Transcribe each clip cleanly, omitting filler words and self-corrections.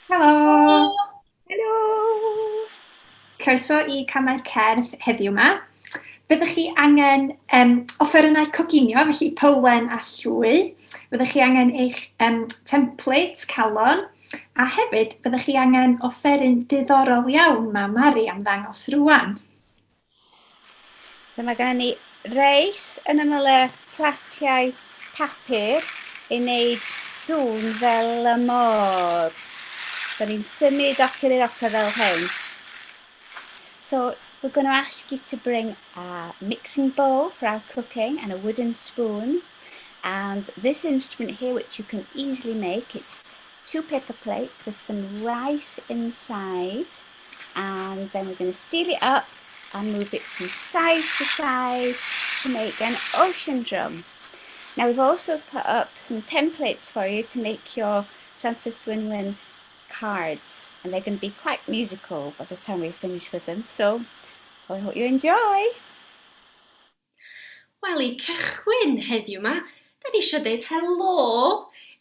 Helo! Helo! Croeso i Camau Cerdd heddiw yma. Fyddwch chi angen offerynnau coginio, felly bowlen a llwy. Fyddwch chi angen eich template, calon. A hefyd, fyddwch chi angen offeryn diddorol iawn mae Mari am ddangos rwan. Dyma gan ni reis yn ymyl y platiau papur i wneud sŵn fel y môr. Da ni'n symud ochr i'r ochr fel hyn. So we're going to ask you to bring a mixing bowl for our cooking and a wooden spoon. And this instrument here, which you can easily make, it's 2 paper plates with some rice inside. And then we're going to seal it up and move it from side to side to make an ocean drum. Now we've also put up some templates for you to make your Santes Dwynwen cards, and they're going to be quite musical by the time we finish with them, so I hope you enjoy! Wel, i cychwyn heddiw yma, da ni eisiau dweud helo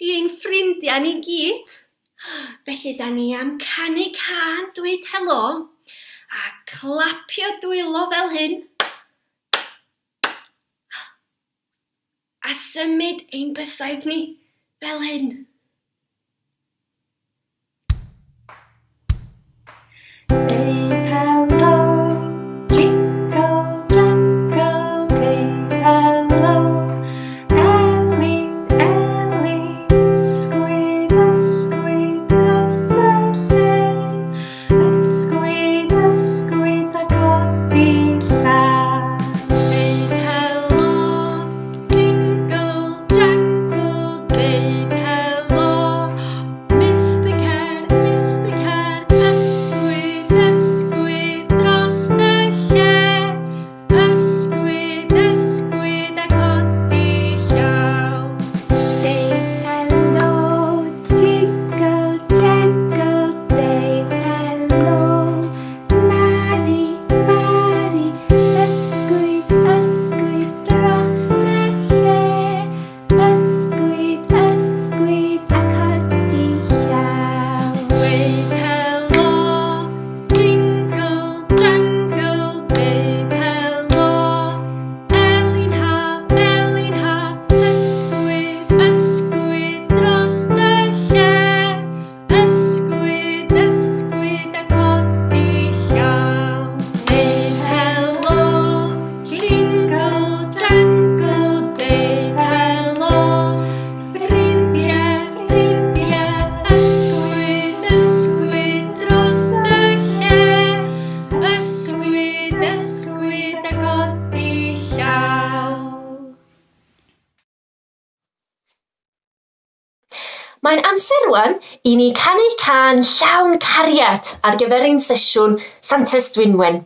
i ein ffrindiau ni gyd. Felly da ni am canu can dweud helo a clapio dwylo fel hyn. A symud ein bysaidd ni fel hyn. Mae'n amser rwan i ni canu can llawn cariad ar gyfer ein sesiwn Santes Dwynwen.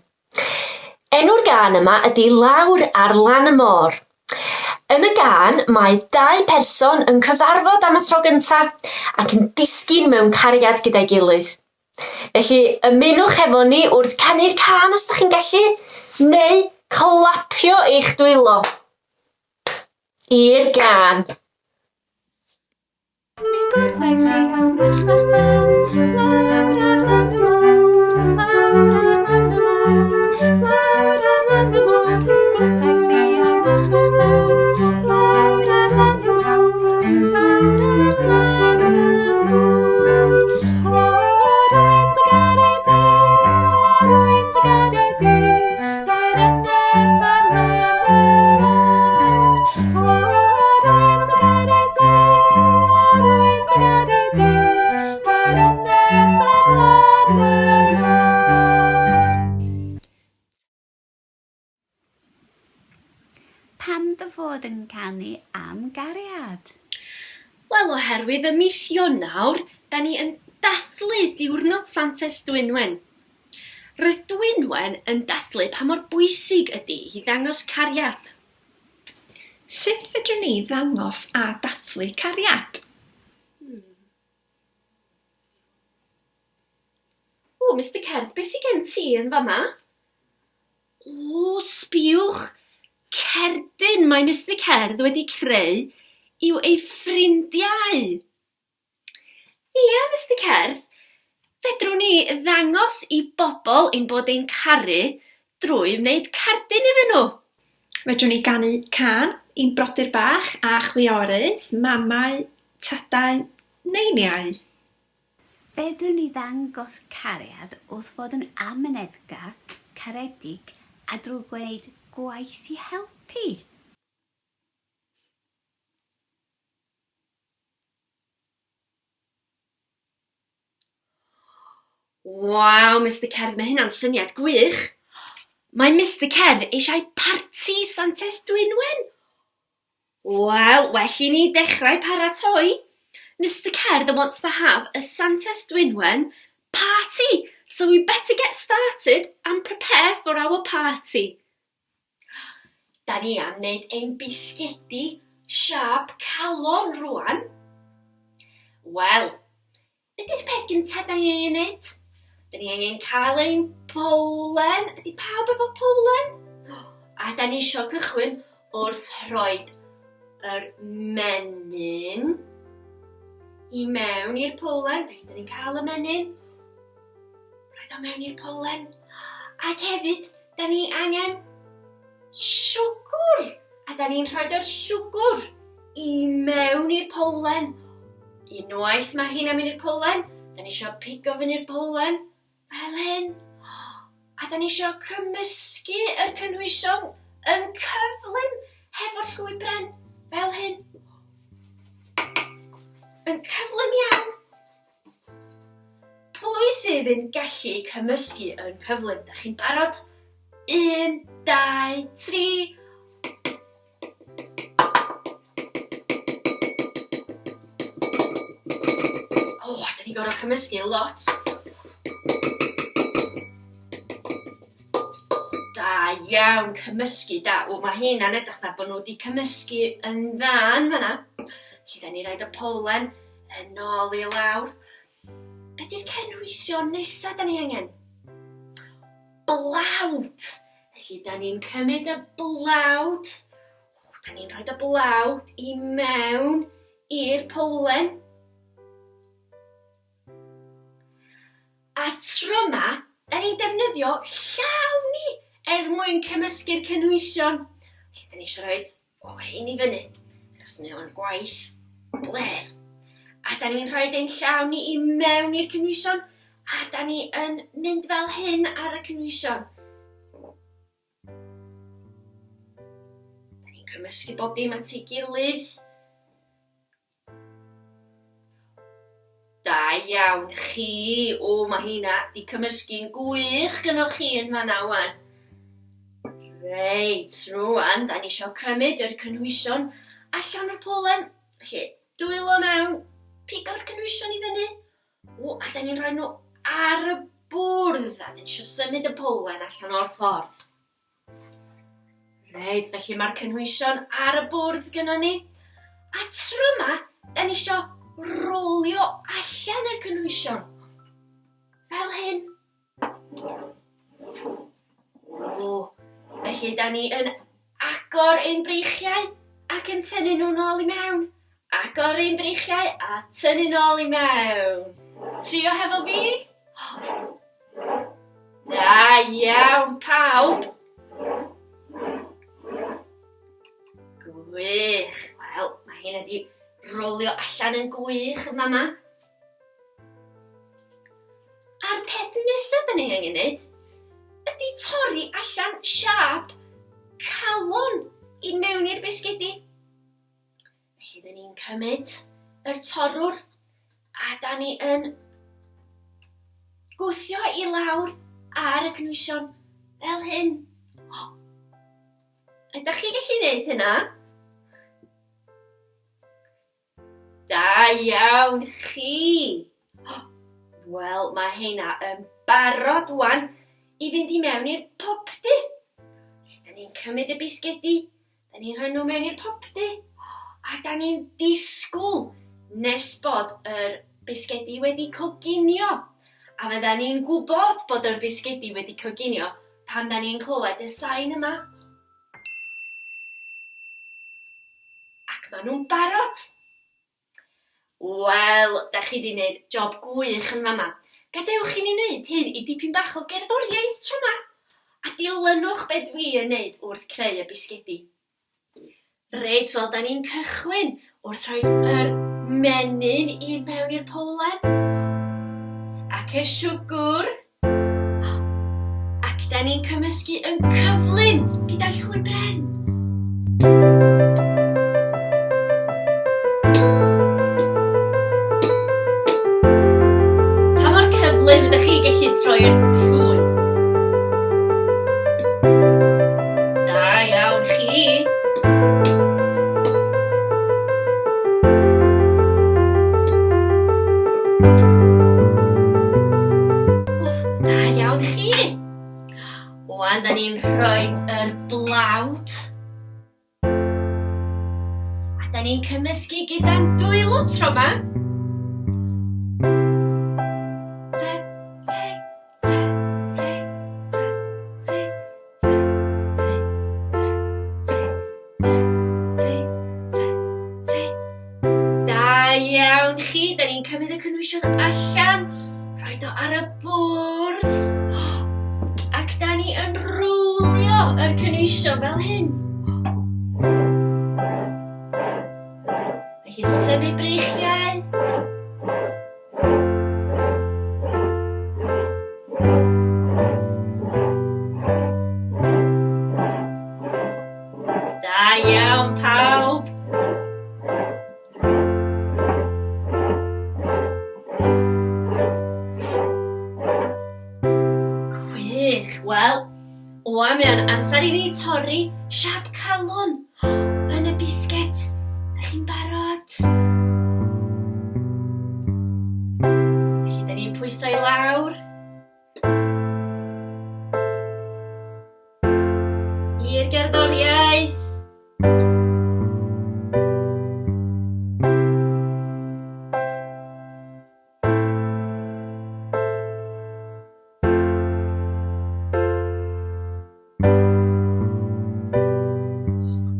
Enw'r gân yma ydy Lawr ar lan y môr. Yn y gân mae 2 person yn cyfarfod am y tro gyntaf ac yn disgyn mewn cariad gyda'i gilydd. Felly ymunwch efo ni wrth canu'r can os ydych chi'n gallu, neu clapio eich dwylo. I'r gân. Pam dy fod yn canu am gariad? Wel, oherwydd y mis Ionawr, da ni yn dathlu diwrnod Santes Dwynwen. Roedd Dwynwen yn dathlu pa mor bwysig ydy i ddangos cariad. Sut fedrwn ni ddangos a dathlu cariad? O, Mr Cerdd, beth sydd gen ti yn fama? O, sbiwch! Cerdyn mae Mr Cerdd wedi creu yw ei ffrindiau. Ia, Mr Cerdd, Fedrwn ni ddangos i bobl ein bod ein caru drwy wneud cardyn iddyn nhw. Fedrwn ni ganu can i'n brodyr bach a chwiorydd, mamau, tadau, neiniau. Fedrwn ni ddangos cariad wrth fod yn amyneddgar, caredig a drwy gwneud gwaith i helpu. Waw, Mr Cerdd, mae hynna'n syniad gwych. Mae Mr Cerdd eisiau parti Santes Dwynwen. Wel, well i ni dechrau paratoi. Mr Cerdd wants to have a Santes Dwynwen party, so we better get started and prepare for our party. Da ni am wneud ein bisgedi siap calon rwan. Wel, beth yw'r peth gyntaf da ni angen wneud? Da ni angen cael ein bowlen. Ydy pawb efo bowlen? A da ni eisiau cychwyn wrth rhoi yr menyn i mewn i'r bowlen. Felly da ni'n cael y menyn, rhoi o mewn i'r bowlen. Ac hefyd, da ni angen siwgr. A da ni'n rhoi o'r siwgr i mewn i'r bowlen. Unwaith mae hyn am i'r bowlen, da ni eisiau pigo fyny i'r bowlen, fel hyn. A da ni eisiau cymysgu yr cynhwysion yn cyflym hefo'r llwy bren, fel hyn. Yn cyflym iawn. Pwy sydd yn gallu cymysgu yn cyflym? Da chi'n barod? 1, 2, 3. Da ni gorfod cymysgu lot. Da iawn, cymysgu da. Mae hynna'n edrych na bod nhw wedi cymysgu yn dda yn fan'na. Felly da ni roed y bowlen yn ôl i lawr. Be di'r cynhwysion nesaf da ni angen? Blawd. Felly da ni'n cymryd y blawd. Da ni'n rhoi y blawd i mewn i'r bowlen. A tro yma, da ni'n defnyddio llaw ni mwyn cymysgu'r cynhwysion. Felly, da ni eisiau rhoi hyn i fyny, achos mae o'n gwaith bler. A da ni'n rhoi ein llaw ni i mewn i'r cynhwysion, a da ni yn mynd fel hyn ar y cynhwysion. Da ni'n cymysgu bob dim at ei gilydd. Da iawn chi. Mae hynna di cymysgu'n gwych gynnwch chi yn fan'na wan. Reit, rwan, da ni eisiau cymryd yr cynhwysion allan o'r bowlen. Felly, dwylo mewn, pigo'r cynhwysion i fyny. A da ni'n rhoi nhw ar y bwrdd. A da ni eisiau symud y bowlen allan o'r ffordd. Reit, felly mae'r cynhwysion ar y bwrdd gynnon ni. A tro yma, da ni eisiau rolio allan yr cynhwysion. Fel hyn. Felly, da ni yn agor ein breichiau ac yn tynnu nhw nôl i mewn. Agor ein breichiau a tynnu nôl i mewn. Trio hefo fi. Da iawn, pawb. Gwych. Wel, mae hyn wedi rolio allan yn gwych yn fama. A'r peth nesaf da ni angen wneud ydy torri allan siap calon i mewn i'r bisgedi. Felly, da ni'n cymryd yr torwr a da ni yn gwthio i lawr ar y cynhwysion fel hyn. Ydych chi gallu gwneud hynna? Da iawn chi. Wel, mae hynna yn barod wan i fynd i mewn i'r popdy. Da ni'n cymryd y bisgedi, da ni'n rhoi nhw mewn i'r popdy, a da ni'n disgwyl nes bod yr bisgedi wedi coginio. A fydda ni'n gwybod bod yr bisgedi wedi coginio pan da ni'n clywed y sain yma. Ac maen nhw'n barod. Wel, da chi wedi gwneud job gwych yn fama. gadewch i ni wneud hyn i dipyn bach o gerddoriaeth tro yma, a dilynwch be dwi yn wneud wrth creu y bisgedi. Reit, wel, da ni'n cychwyn wrth rhoi'r menyn i mewn i'r bowlen, ac y siwgr, ac da ni'n cymysgu yn cyflym gyda'r llwy bren. Pa mor cyflym ydych chi gallu troi'r llwy? Da iawn chi. Da iawn chi. Wan, da ni'n rhoi'r blawd. A da ni'n cymysgu gyda'n dwylo tro yma. Da iawn chi, da ni'n cymryd y cynwysion allan, rhoid o ar y bwrdd, ac da ni yn rwlio yr cynwysion fel hyn. Felly symud breichiau. Da iawn pawb. Gwych, wel, wan mae o'n amser i ni torri siap calon yn y bisged. Da chi'n barod? Felly, da ni'n pwyso i lawr. I'r gerddoriaeth.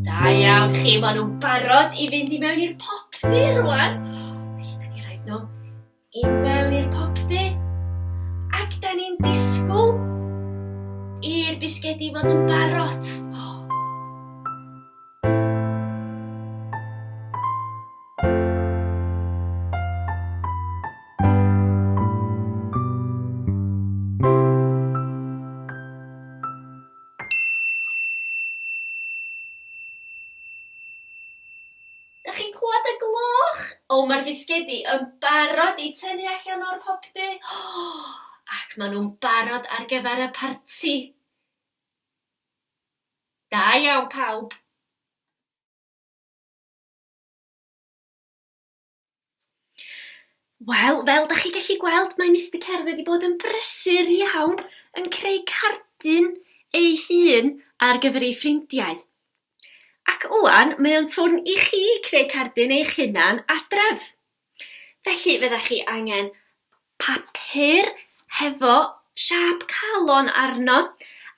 Da iawn chi, maen nhw'n barod i fynd i mewn i'r popdi rwan. Felly, da ni'n rhaid nhw i mewn i'r popdi. Ac da ni'n disgwyl i'r bisgedi fod yn barod. Da chi'n clywed y gloch? O, mae'r bisgedi yn barod i tynnu allan o'r popdi. Ac maen nhw'n barod ar gyfer y parti. Da iawn pawb. Wel, fel da chi gallu gweld, mae Mr Cerdd wedi bod yn brysur iawn yn creu cardyn eich hun ar gyfer ei ffrindiau. Ac ŵan, mae o'n twrn i chi creu cardyn eich hunan adref. Felly, fyddech chi angen papur hefo siap calon arno,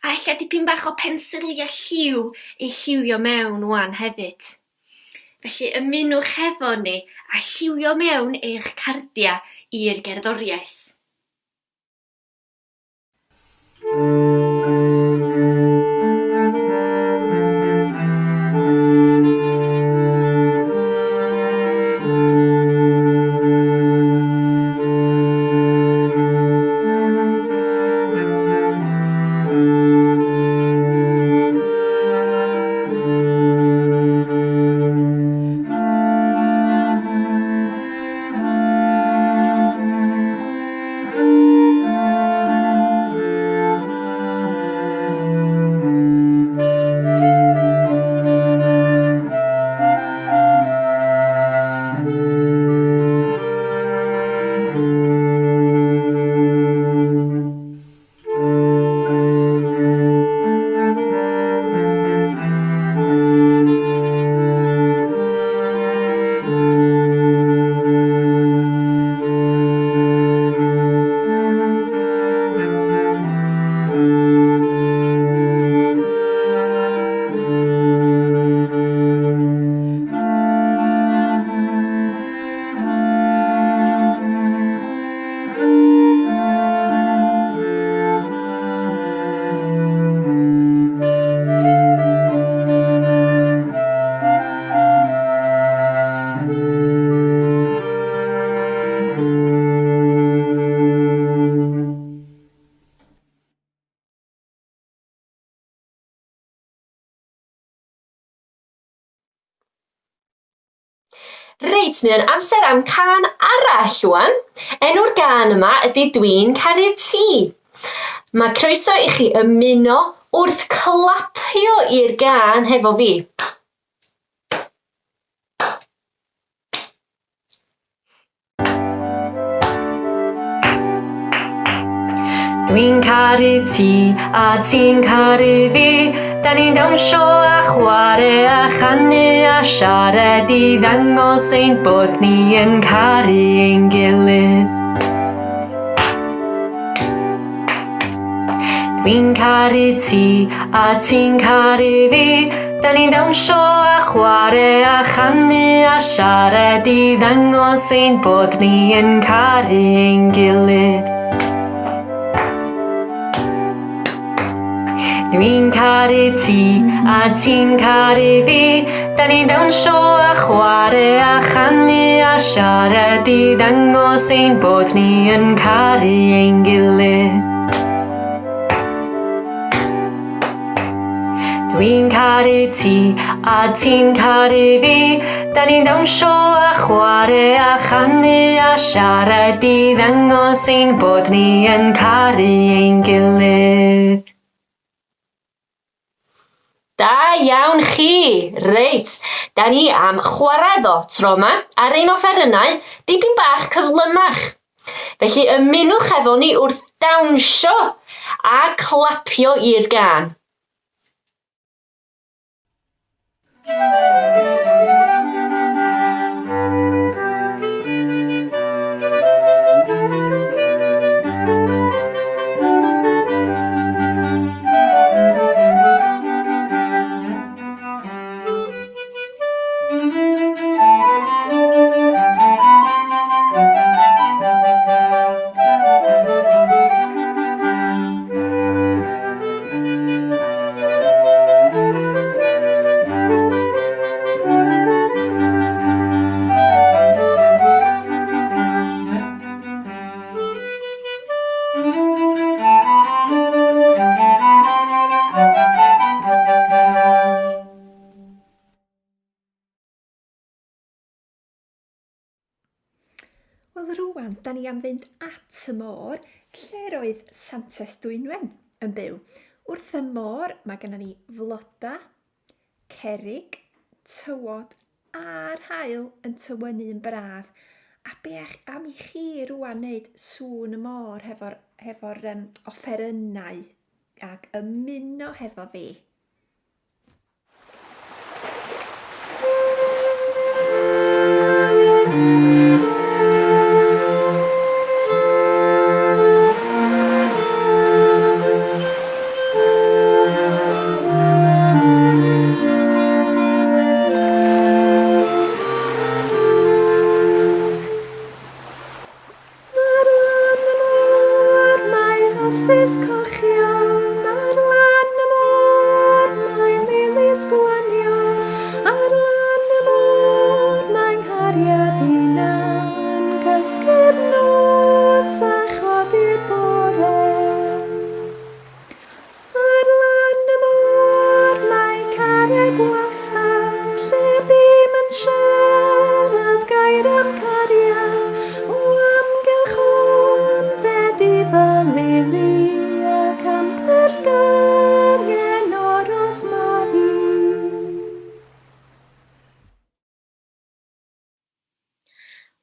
a ella dipyn bach o pensilia lliw i lliwio mewn ŵan hefyd. Felly, ymunwch hefo ni a lliwio mewn eich cardia i'r gerddoriaeth. Reit, mae'n amser am can arall wan. Enw'r gan yma ydy Dwi'n caru ti. Mae croeso i chi ymuno wrth clapio i'r gan hefo fi. Dwi'n caru ti a ti'n caru fi. Da ni'n dawnsio a chwarae a chanu a siarad i ddangos ein bod ni yn caru ein gilydd. Dwi'n caru ti a ti'n caru fi. Da ni'n dawnsio a chwarae a chanu a siarad i ddangos ein bod ni yn caru ein gilydd. Dwi'n caru ti a ti'n caru fi. Da ni'n dawnsio a chwarae a chanu a siarad i ddangos ein bod ni yn caru ein gilydd. Dwi'n caru ti a ti'n caru fi. Da ni'n dawnsio a chwarae a chanu a siarad i ddangos ein bod ni yn caru ein gilydd. Da iawn chi! Reit, da ni am chwaraddo tro yma ar ein offerynnau dipyn bach cyflymach. Felly ymunwch efo ni wrth dawnsio a clapio i'r gan. Wel, rwan, da ni am fynd at y môr, lle roedd Santes Dwynwen yn byw. Wrth y môr, mae gennym ni floda, cerrig, tywod a'r haul yn tywynnu yn braf. A beth am i chi rwan wneud sŵn y môr hefo'r offerynnau ac ymuno hefo fi.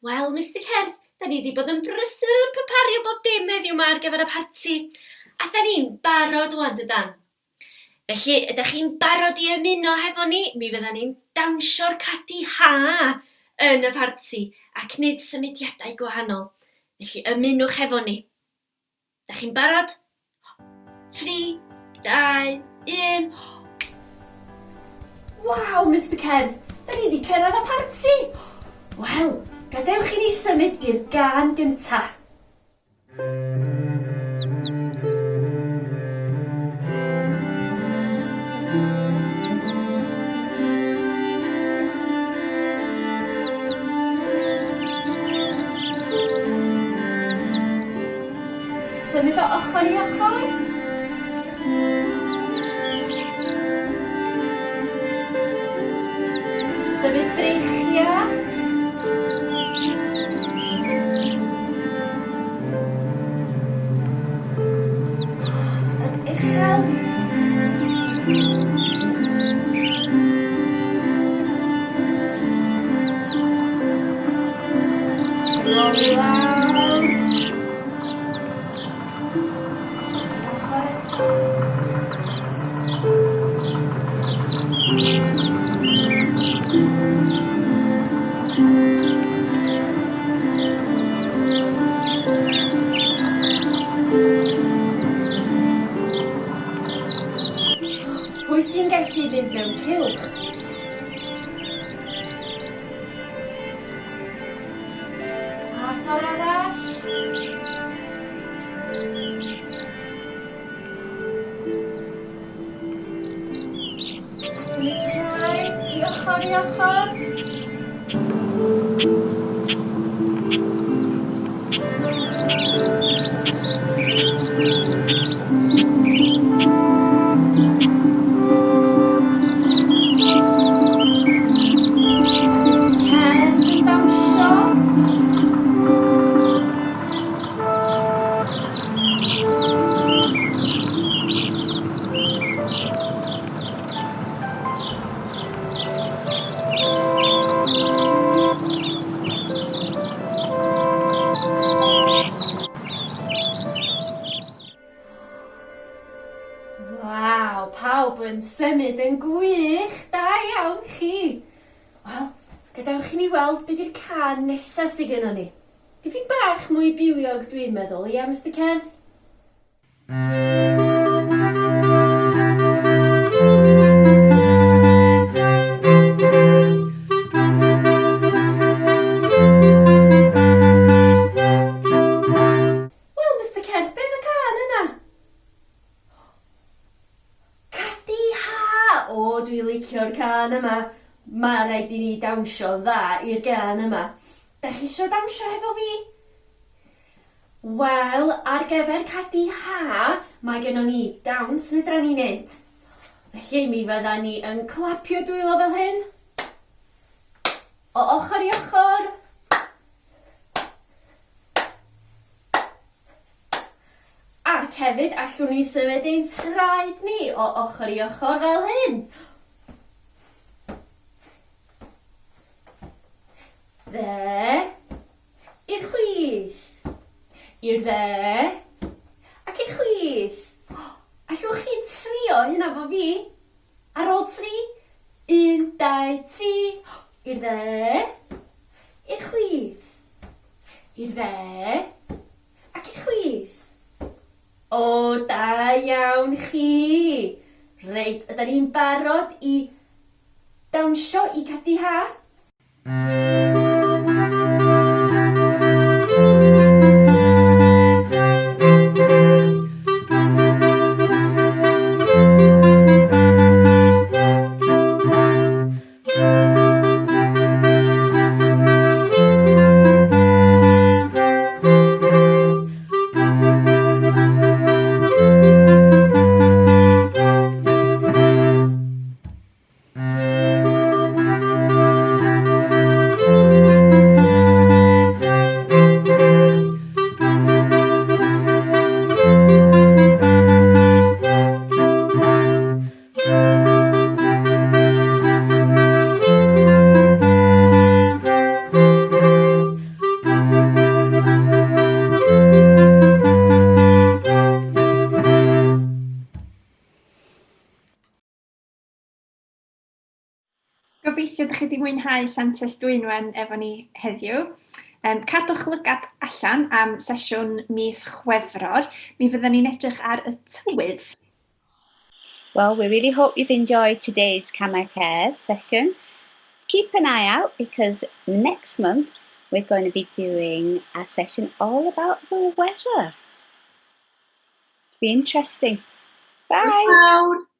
Wel, Mr Cerdd, da ni wedi bod yn brysur prepario bob dim heddiw yma ar gyfer y parti, a da ni'n barod wan dydan. Felly, ydych chi'n barod i ymuno hefo ni, mi fyddan ni'n dawnsio'r cadi ha yn y parti ac wneud symudiadau gwahanol. Felly, ymunwch hefo ni. Ydych chi'n barod? 3, 2, 1... Waw, Mr Cerdd, da ni wedi cyrraedd y parti! Wel, gadewch i ni symud i'r gan gynta. Symud o ochr i ochr. Symud breichia. uchel. Roli lawr. Ochr eto. Pwy sy'n gallu fynd mewn cylch? A ffordd arall? A symud traed i ochr. Waw, pawb yn symud yn gwych, da iawn chi. Wel, gadewch i ni weld beth yw'r can nesaf sydd gennym ni. Dipyn bach mwy bywiog dwi'n meddwl, ia, Mr Cerdd? Wel, Mr Cerdd, beth y can yna? O, dwi'n licio'r can yma. Mae rhaid i ni dawnsio dda i'r can yma. Da chi isio dawnsio hefo fi? Wel, ar gyfer cadi ha, mae gennym ni dawns fydra ni wneud. Felly mi fydda ni yn clapio dwylo fel hyn. O ochr i ochr. Ac hefyd allwn ni symud ein traed ni o ochr i ochr fel hyn. Dde, i'r chwith, i'r dde, ac i'r chwith. Allwch chi trio hynna fo fi? Ar ôl 3, 1, 2, 3, i'r dde, i'r chwith, i'r dde, ac i'r chwith. O, da iawn chi. Reit, ydyn ni'n barod i dawnsio i cadi ha? Gobeithio ydych chi wedi mwynhau Santes Dwynwen efo ni heddiw. Cadwch lygad allan am sesiwn mis Chwefror. Mi fydden ni'n edrych ar y tywydd. Well, we really hope you've enjoyed today's Camau Cerdd session. Keep an eye out because next month we're going to be doing a session all about the weather. Be interesting. Bye. Bye.